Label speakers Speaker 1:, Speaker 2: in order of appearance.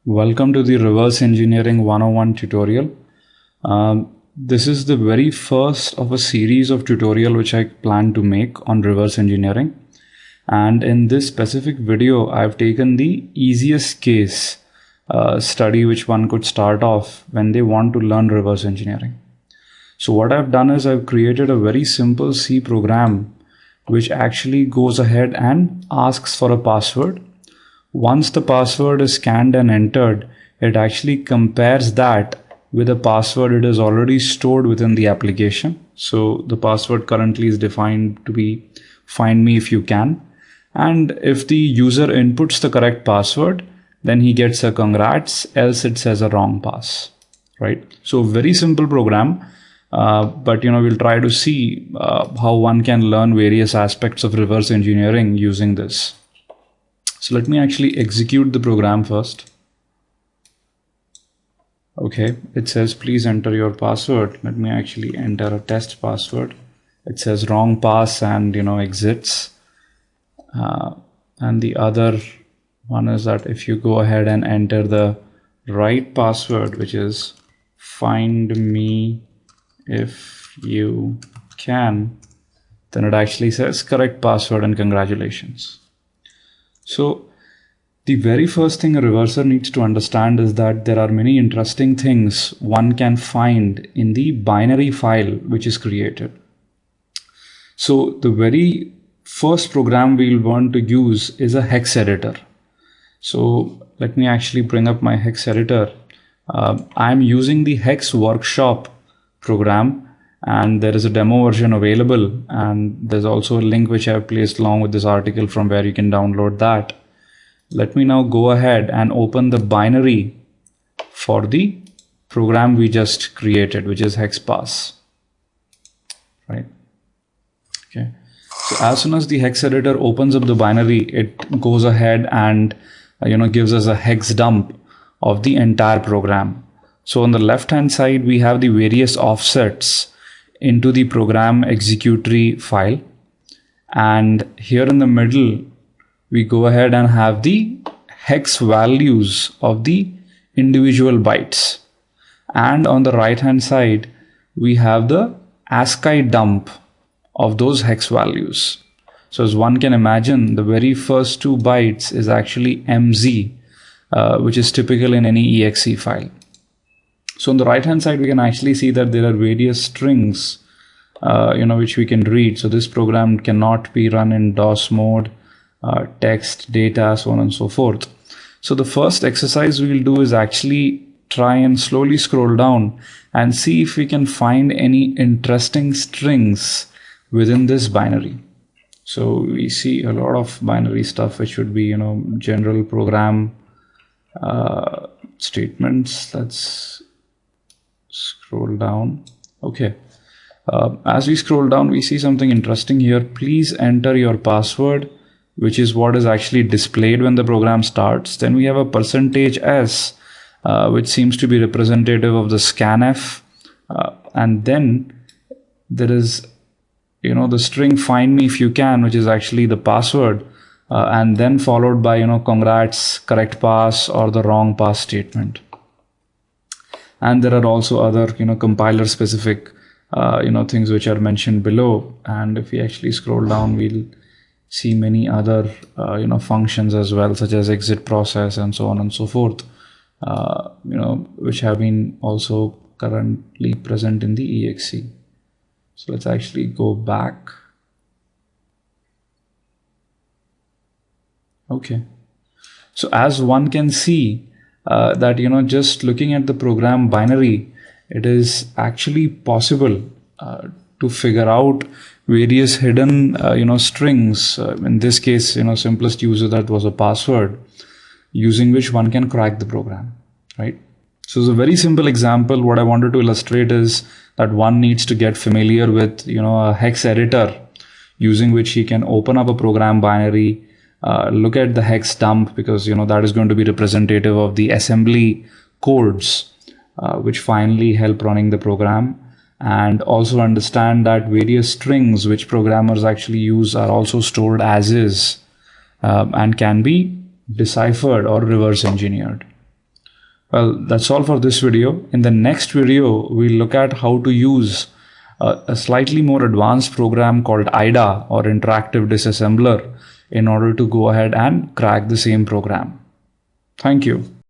Speaker 1: Welcome to the Reverse Engineering 101 tutorial. This is the very first of a series of tutorial which I plan to make on reverse engineering. And in this specific video, I've taken the easiest case study which one could start off when they want to learn reverse engineering. So what I've done is I've created a very simple C program which actually goes ahead and asks for a password. Once the password is scanned and entered, it actually compares that with a password it is already stored within the application. So the password currently is defined to be find me if you can. And if the user inputs the correct password, then he gets a congrats, else it says a wrong pass, right? So very simple program, but we'll try to see how one can learn various aspects of reverse engineering using this. So let me actually execute the program first. Okay, it says please enter your password. Let me actually enter a test password. It says wrong pass and exits. And the other one is that if you go ahead and enter the right password, which is find me if you can, then it actually says correct password and congratulations. So the very first thing a reverser needs to understand is that there are many interesting things one can find in the binary file which is created. So the very first program we'll want to use is a hex editor. So let me actually bring up my hex editor. I'm using the Hex Workshop program, and there is a demo version available, and there's also a link which I've placed along with this article from where you can download that. Let me now go ahead and open the binary for the program we just created, which is HexPass, right? Okay. So as soon as the hex editor opens up the binary, it goes ahead and gives us a hex dump of the entire program. So on the left hand side, we have the various offsets into the program executory file, and here in the middle we go ahead and have the hex values of the individual bytes, and on the right hand side we have the ASCII dump of those hex values. So as one can imagine, the very first 2 bytes is actually MZ, which is typical in any exe file. So on the right hand side, we can actually see that there are various strings, which we can read. So this program cannot be run in DOS mode, text, data, so on and so forth. So the first exercise we'll do is actually try and slowly scroll down and see if we can find any interesting strings within this binary. So we see a lot of binary stuff, which would be, general program statements. Let's scroll down. Okay. As we scroll down, we see something interesting here. Please enter your password, which is what is actually displayed when the program starts. Then we have a %s, which seems to be representative of the scanf. And then there is, the string find me if you can, which is actually the password. And then followed by, congrats, correct pass, or the wrong pass statement. And there are also other, compiler specific, things which are mentioned below. And if we actually scroll down, we'll see many other, functions as well, such as exit process and so on and so forth, which have been also currently present in the exe. So let's actually go back. Okay. So as one can see, that just looking at the program binary, it is actually possible to figure out various hidden strings. In this case, simplest use of that was a password, using which one can crack the program, right? So it's a very simple example. What I wanted to illustrate is that one needs to get familiar with a hex editor, using which he can open up a program binary, look at the hex dump, because that is going to be representative of the assembly codes which finally help running the program, and also understand that various strings which programmers actually use are also stored as is, and can be deciphered or reverse engineered. Well, that's all for this video. In the next video, we'll look at how to use a slightly more advanced program called IDA, or Interactive Disassembler, in order to go ahead and crack the same program. Thank you.